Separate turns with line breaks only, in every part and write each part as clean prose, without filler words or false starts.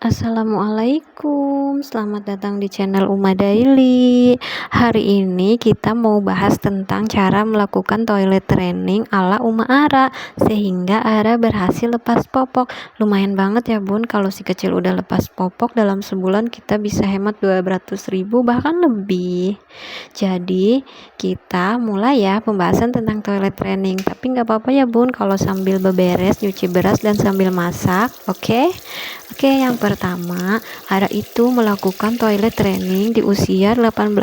Assalamualaikum, selamat datang di channel Uma Daily. Hari ini kita mau bahas tentang cara melakukan toilet training ala Uma Ara sehingga Ara berhasil lepas popok. Lumayan banget ya bun, kalau si kecil udah lepas popok dalam sebulan kita bisa hemat 200.000 bahkan lebih. Jadi kita mulai ya pembahasan tentang toilet training, tapi nggak apa-apa ya bun kalau sambil beberes, nyuci beras dan sambil masak, oke? Oke, yang pertama, Ara itu melakukan toilet training di usia 18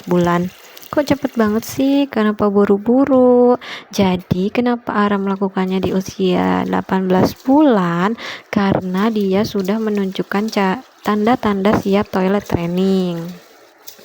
bulan. Kok cepet banget sih? Kenapa buru-buru? Jadi, kenapa Ara melakukannya di usia 18 bulan? Karena dia sudah menunjukkan tanda-tanda siap toilet training.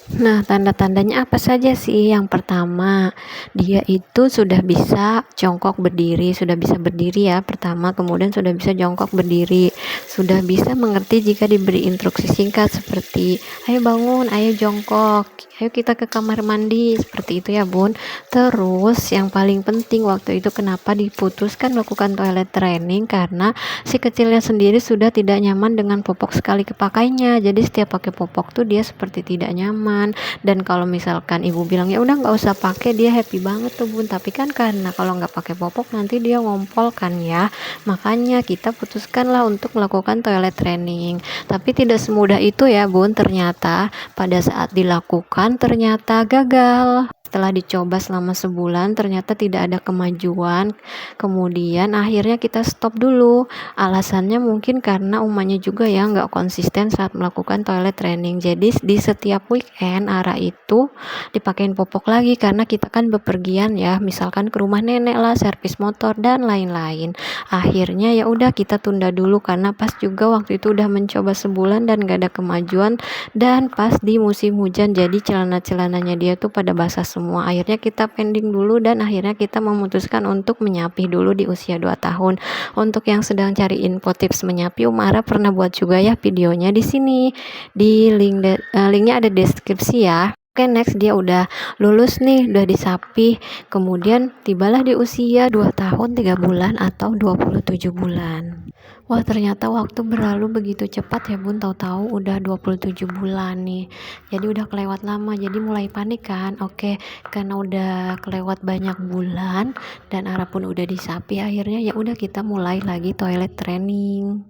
Nah, tanda-tandanya apa saja sih? Yang pertama, dia itu sudah bisa jongkok berdiri, sudah bisa berdiri ya pertama, kemudian sudah bisa jongkok berdiri, sudah bisa mengerti jika diberi instruksi singkat seperti ayo bangun, ayo jongkok, ayo kita ke kamar mandi, seperti itu ya bun. Terus yang paling penting waktu itu kenapa diputuskan melakukan toilet training, karena si kecilnya sendiri sudah tidak nyaman dengan popok sekali kepakainya, jadi setiap pakai popok tuh dia seperti tidak nyaman. Dan kalau misalkan ibu bilang ya udah nggak usah pakai, dia happy banget tuh bun. Tapi kan karena kalau nggak pakai popok nanti dia ngompol kan ya, makanya kita putuskanlah untuk melakukan toilet training. Tapi tidak semudah itu ya bun, ternyata pada saat dilakukan ternyata gagal. Setelah dicoba selama sebulan ternyata tidak ada kemajuan, kemudian akhirnya kita stop dulu. Alasannya mungkin karena umanya juga ya nggak konsisten saat melakukan toilet training. Jadi di setiap weekend Ara itu dipakein popok lagi karena kita kan bepergian ya, misalkan ke rumah nenek lah, servis motor dan lain-lain. Akhirnya ya udah kita tunda dulu karena pas juga waktu itu udah mencoba sebulan dan gak ada kemajuan, dan pas di musim hujan jadi celana-celananya dia tuh pada basah semua. Akhirnya kita pending dulu dan akhirnya kita memutuskan untuk menyapi dulu di usia 2 tahun. Untuk yang sedang cari info tips menyapi, Umara pernah buat juga ya videonya di sini. Di linknya ada deskripsi ya. Oke, next dia udah lulus nih, udah disapi. Kemudian tibalah di usia 2 tahun 3 bulan atau 27 bulan. Wah, ternyata waktu berlalu begitu cepat ya bun, tahu-tahu udah 27 bulan nih. Jadi udah kelewat lama, jadi mulai panik kan. Oke, karena udah kelewat banyak bulan dan Ara pun udah disapi, akhirnya ya udah kita mulai lagi toilet training.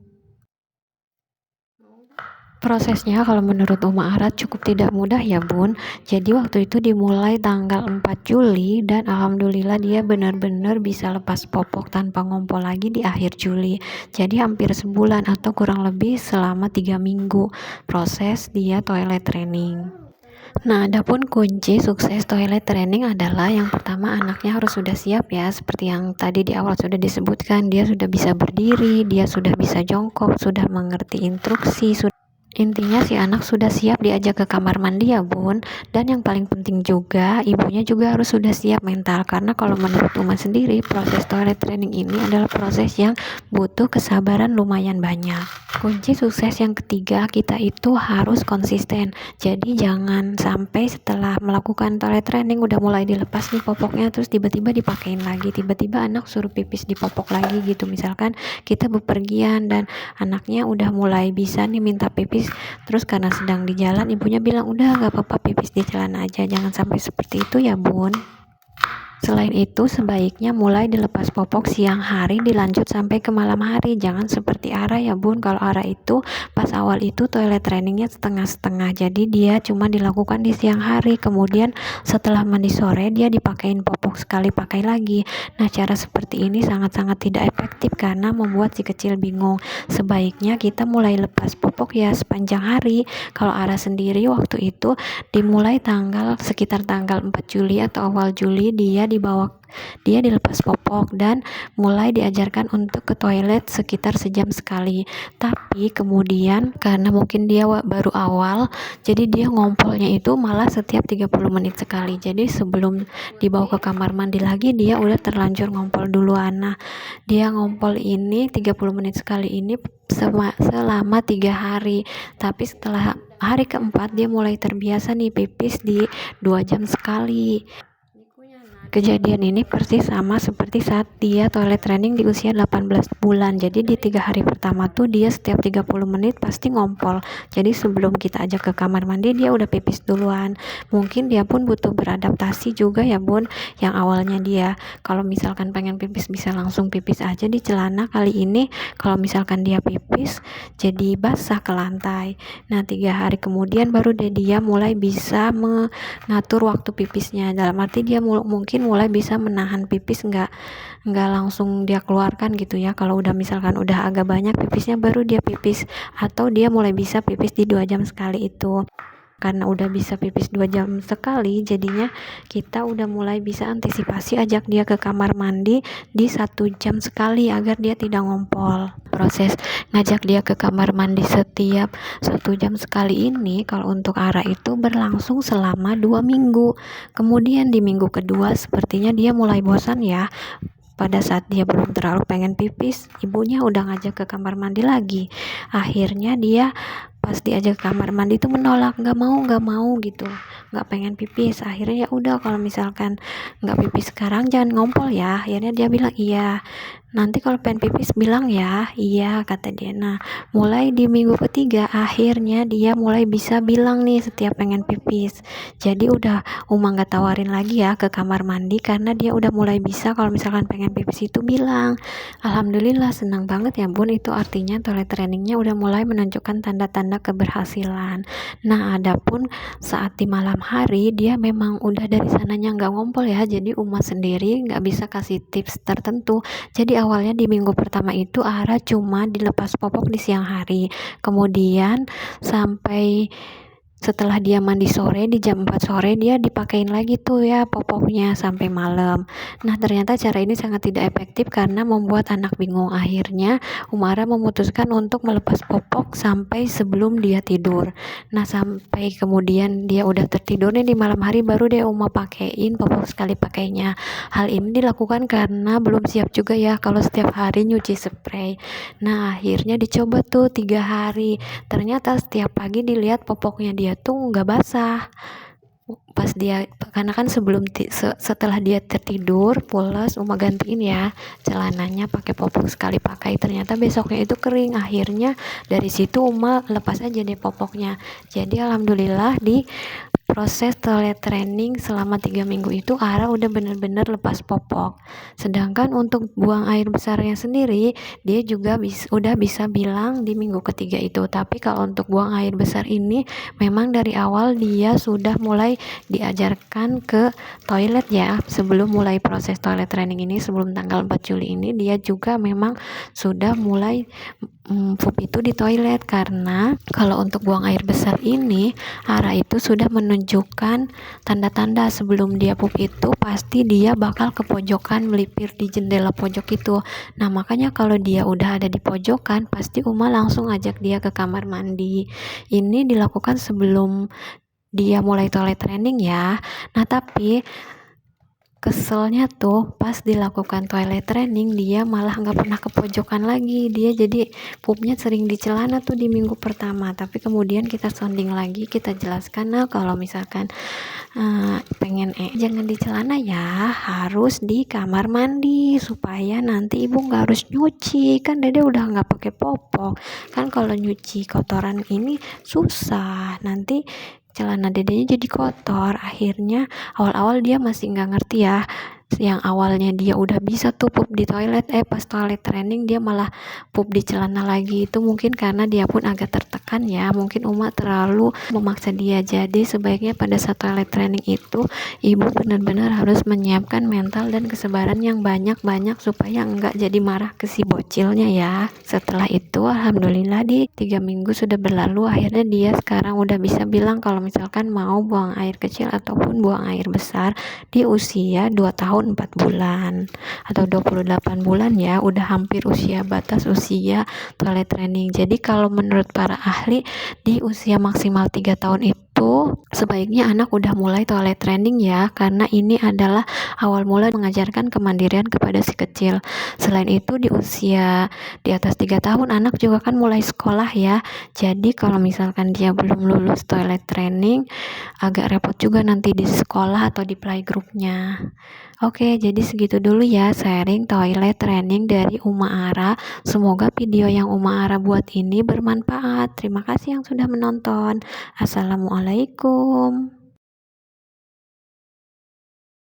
Prosesnya kalau menurut Uma Ara cukup tidak mudah ya bun. Jadi waktu itu dimulai tanggal 4 Juli dan alhamdulillah dia benar-benar bisa lepas popok tanpa ngompol lagi di akhir Juli. Jadi hampir sebulan atau kurang lebih selama 3 minggu proses dia toilet training. Nah, adapun kunci sukses toilet training adalah yang pertama, anaknya harus sudah siap ya, seperti yang tadi di awal sudah disebutkan, dia sudah bisa berdiri, dia sudah bisa jongkok, sudah mengerti instruksi, intinya si anak sudah siap diajak ke kamar mandi ya bun. Dan yang paling penting juga ibunya juga harus sudah siap mental, karena kalau menurut Uma sendiri proses toilet training ini adalah proses yang butuh kesabaran lumayan banyak. Kunci sukses yang ketiga, kita itu harus konsisten. Jadi jangan sampai setelah melakukan toilet training udah mulai dilepas nih popoknya terus tiba-tiba dipakein lagi, tiba-tiba anak suruh pipis di popok lagi gitu. Misalkan kita bepergian dan anaknya udah mulai bisa nih minta pipis, terus karena sedang di jalan ibunya bilang udah gak apa-apa pipis di celana aja. Jangan sampai seperti itu ya bun. Selain itu, sebaiknya mulai dilepas popok siang hari dilanjut sampai ke malam hari. Jangan seperti Ara ya bun. Kalau Ara itu pas awal itu toilet trainingnya setengah-setengah. Jadi dia cuma dilakukan di siang hari. Kemudian setelah mandi sore dia dipakein popok sekali pakai lagi. Nah, cara seperti ini sangat-sangat tidak efektif karena membuat si kecil bingung. Sebaiknya kita mulai lepas popok ya sepanjang hari. Kalau Ara sendiri waktu itu dimulai sekitar tanggal 4 Juli atau awal Juli dia dilepas popok dan mulai diajarkan untuk ke toilet sekitar sejam sekali. Tapi kemudian karena mungkin dia baru awal, jadi dia ngompolnya itu malah setiap 30 menit sekali. Jadi sebelum dibawa ke kamar mandi lagi dia udah terlanjur ngompol duluan. Nah, dia ngompol ini 30 menit sekali ini selama 3 hari. Tapi setelah hari keempat dia mulai terbiasa nih pipis di 2 jam sekali. Kejadian ini persis sama seperti saat dia toilet training di usia 18 bulan. Jadi di 3 hari pertama tuh dia setiap 30 menit pasti ngompol. Jadi sebelum kita ajak ke kamar mandi dia udah pipis duluan. Mungkin dia pun butuh beradaptasi juga ya bun. Yang awalnya dia kalau misalkan pengen pipis bisa langsung pipis aja di celana, kali ini kalau misalkan dia pipis jadi basah ke lantai. Nah 3 hari kemudian baru dia mulai bisa mengatur waktu pipisnya. Dalam arti dia mungkin mulai bisa menahan pipis, nggak langsung dia keluarkan gitu ya. Kalau udah misalkan udah agak banyak pipisnya baru dia pipis, atau dia mulai bisa pipis di 2 jam sekali itu. Karena udah bisa pipis 2 jam sekali, jadinya kita udah mulai bisa antisipasi ajak dia ke kamar mandi di 1 jam sekali agar dia tidak ngompol. Proses ngajak dia ke kamar mandi setiap 1 jam sekali ini kalau untuk Ara itu berlangsung selama 2 minggu. Kemudian di minggu kedua sepertinya dia mulai bosan ya. Pada saat dia belum terlalu pengen pipis, ibunya udah ngajak ke kamar mandi lagi. Akhirnya dia pas diajak ke kamar mandi itu menolak, nggak mau gitu, nggak pengen pipis. Akhirnya ya udah, kalau misalkan nggak pipis sekarang jangan ngompol ya. Akhirnya dia bilang iya, nanti kalau pengen pipis bilang ya. Iya kata dia. Nah mulai di minggu ketiga akhirnya dia mulai bisa bilang nih setiap pengen pipis. Jadi udah Uma nggak tawarin lagi ya ke kamar mandi, karena dia udah mulai bisa kalau misalkan pengen pipis itu bilang. Alhamdulillah senang banget ya bun, itu artinya toilet trainingnya udah mulai menunjukkan tanda-tanda keberhasilan. Nah adapun saat di malam hari dia memang udah dari sananya nggak ngompol ya, jadi Uma sendiri nggak bisa kasih tips tertentu. Jadi awalnya di minggu pertama itu Ara cuma dilepas popok di siang hari, kemudian sampai setelah dia mandi sore di jam 4 sore dia dipakein lagi tuh ya popoknya sampai malam. Nah ternyata cara ini sangat tidak efektif karena membuat anak bingung. Akhirnya Umara memutuskan untuk melepas popok sampai sebelum dia tidur. Nah sampai kemudian dia udah tertidur nih di malam hari baru deh Uma pakein popok sekali pakainya. Hal ini dilakukan karena belum siap juga ya kalau setiap hari nyuci spray. Nah akhirnya dicoba tuh 3 hari. Ternyata setiap pagi dilihat popoknya dia tuh nggak basah pas dia, karena kan setelah dia tertidur pulas Uma gantiin ya celananya pakai popok sekali pakai, ternyata besoknya itu kering. Akhirnya dari situ Uma lepas aja deh popoknya. Jadi alhamdulillah di proses toilet training selama 3 minggu itu Ara udah bener-bener lepas popok. Sedangkan untuk buang air besarnya sendiri dia juga udah bisa bilang di minggu ketiga itu. Tapi kalau untuk buang air besar ini memang dari awal dia sudah mulai diajarkan ke toilet ya. Sebelum mulai proses toilet training ini, sebelum tanggal 4 Juli ini dia juga memang sudah mulai pup itu di toilet. Karena kalau untuk buang air besar ini Ara itu sudah menunjukkan tanda-tanda sebelum dia pup itu pasti dia bakal ke pojokan melipir di jendela pojok itu. Nah makanya kalau dia udah ada di pojokan pasti Uma langsung ajak dia ke kamar mandi. Ini dilakukan sebelum dia mulai toilet training ya. Nah tapi keselnya tuh pas dilakukan toilet training dia malah nggak pernah ke pojokan lagi. Dia jadi pupnya sering di celana tuh di minggu pertama. Tapi kemudian kita sounding lagi, kita jelaskan nah kalau misalkan pengen jangan di celana ya, harus di kamar mandi supaya nanti ibu nggak harus nyuci. Kan dede udah nggak pakai popok, kan kalau nyuci kotoran ini susah, nanti celana dedenya jadi kotor. Akhirnya awal-awal dia masih nggak ngerti ya. Yang awalnya dia udah bisa tuh pup di toilet, pas toilet training dia malah pup di celana lagi. Itu mungkin karena dia pun agak tertekan ya, mungkin Uma terlalu memaksa dia. Jadi sebaiknya pada saat toilet training itu ibu benar-benar harus menyiapkan mental dan kesabaran yang banyak-banyak supaya enggak jadi marah ke si bocilnya ya. Setelah itu alhamdulillah di 3 minggu sudah berlalu, akhirnya dia sekarang udah bisa bilang kalau misalkan mau buang air kecil ataupun buang air besar di usia 2 tahun 4 bulan atau 28 bulan ya, udah hampir batas usia toilet training. Jadi kalau menurut para ahli di usia maksimal 3 tahun itu sebaiknya anak udah mulai toilet training ya, karena ini adalah awal mula mengajarkan kemandirian kepada si kecil. Selain itu di usia di atas 3 tahun anak juga kan mulai sekolah ya. Jadi kalau misalkan dia belum lulus toilet training agak repot juga nanti di sekolah atau di playgroupnya. Oke, jadi segitu dulu ya sharing toilet training dari Uma Ara. Semoga video yang Uma Ara buat ini bermanfaat. Terima kasih yang sudah menonton. Assalamualaikum.